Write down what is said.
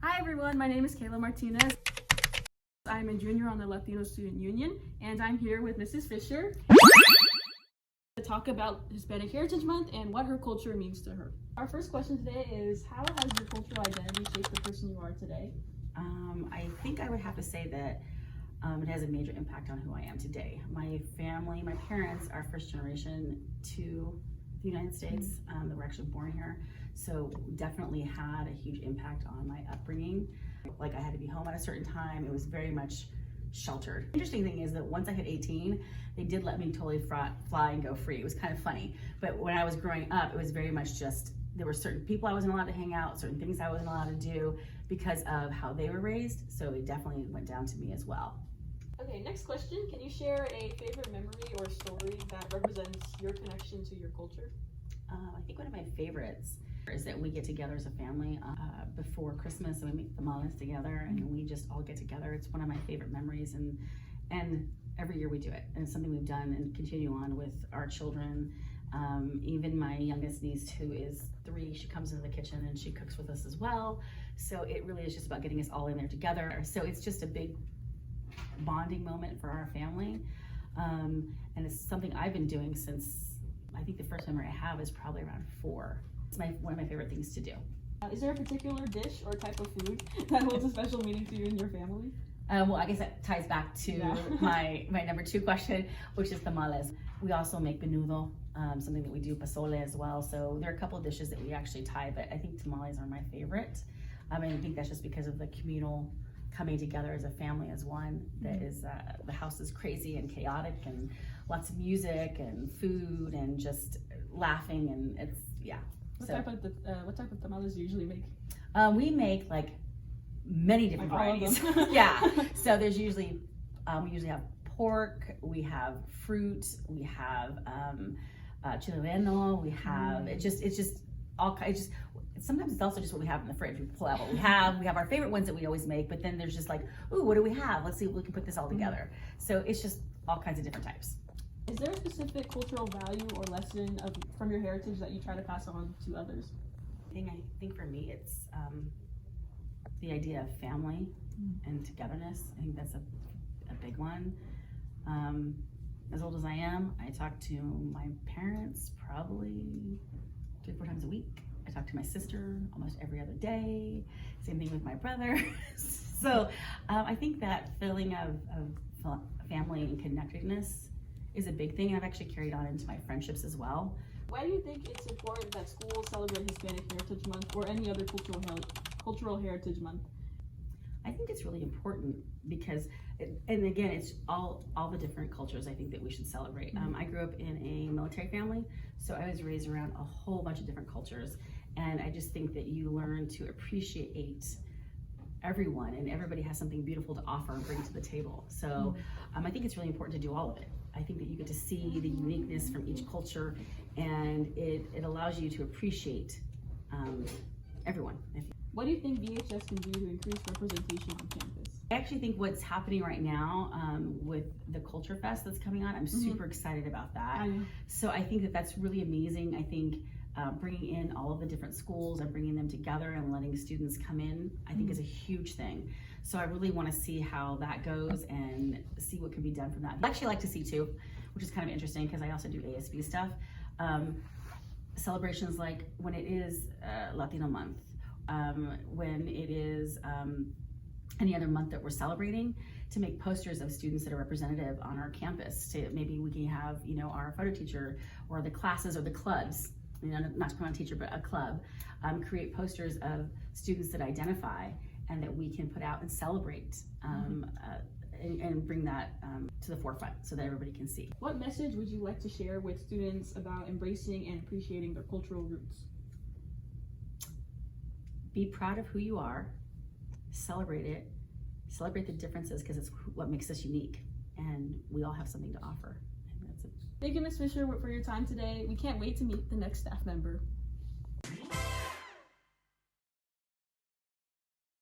Hi everyone, my name is Kayla Martinez. I'm a junior on the Latino Student Union, and I'm here with Mrs. Fischer to talk about Hispanic Heritage Month and what her culture means to her. Our first question today is, how has your cultural identity shaped the person you are today? I think I would have to say that it has a major impact on who I am today. My family, my parents are first generation to the United States. They were actually born here. So definitely had a huge impact on my upbringing. Like I had to be home at a certain time. It was very much sheltered. Interesting thing is that once I hit 18, they did let me totally fly and go free. It was kind of funny. But when I was growing up, it was very much just, there were certain people I wasn't allowed to hang out, certain things I wasn't allowed to do because of how they were raised. So it definitely went down to me as well. Okay, next question. Can you share a favorite memory or story that represents your connection to your culture? I think one of my favorites is that we get together as a family before Christmas, and we make tamales together, and we just all get together. It's one of my favorite memories, and every year we do it, and it's something we've done and continue on with our children. Even my youngest niece, who is 3, she comes into the kitchen and she cooks with us as well. So it really is just about getting us all in there together. So it's just a big bonding moment for our family, and it's something I've been doing since, I think the first memory I have is probably around 4. It's one of my favorite things to do. Is there a particular dish or type of food that holds a special meaning to you and your family? Well, I guess that ties back to my number 2 question, which is tamales. We also make menudo, something that we do pozole as well. So there are a couple of dishes that we actually tie, but I think tamales are my favorite. And I think that's just because of the communal coming together as a family as one. That is, the house is crazy and chaotic and lots of music and food and just laughing, and it's, yeah. What type of tamales do you usually make? We make like many different varieties. Yeah. So there's usually, we usually have pork, we have fruit, we have chile relleno, we have, it's just all kinds, sometimes it's also just what we have in the fridge. We pull out what we have. We have our favorite ones that we always make, but then there's just like, ooh, what do we have? Let's see if we can put this all together. So it's just all kinds of different types. Is there a specific cultural value or lesson from your heritage that you try to pass on to others? I think for me, it's the idea of family and togetherness. I think that's a big one. As old as I am, I talk to my parents probably 3-4 times a week. I talk to my sister almost every other day. Same thing with my brother. So I think that feeling of family and connectedness is a big thing. I've actually carried on into my friendships as well. Why do you think it's important that schools celebrate Hispanic Heritage Month or any other cultural heritage month? I think it's really important because, and again, it's all the different cultures I think that we should celebrate. I grew up in a military family, so I was raised around a whole bunch of different cultures, and I just think that you learn to appreciate everyone, and everybody has something beautiful to offer and bring to the table. So I think it's really important to do all of it. I think that you get to see the uniqueness from each culture, and it allows you to appreciate everyone. What do you think VHS can do to increase representation on campus? I actually think what's happening right now with the Culture Fest that's coming on, I'm super excited about that. So I think that that's really amazing. I think bringing in all of the different schools and bringing them together and letting students come in, I think is a huge thing. So I really want to see how that goes and see what can be done from that. I actually like to see too, which is kind of interesting because I also do ASB stuff. Celebrations like when it is Latino month, when it is any other month that we're celebrating, to make posters of students that are representative on our campus. To maybe we can have, you know, our photo teacher or the classes or the clubs, you know, not to put on a teacher, but a club, create posters of students that identify and that we can put out and celebrate and bring that to the forefront so that everybody can see. What message would you like to share with students about embracing and appreciating their cultural roots? Be proud of who you are, celebrate it, celebrate the differences because it's what makes us unique, and we all have something to offer. And that's it. Thank you, Ms. Fischer, for your time today. We can't wait to meet the next staff member.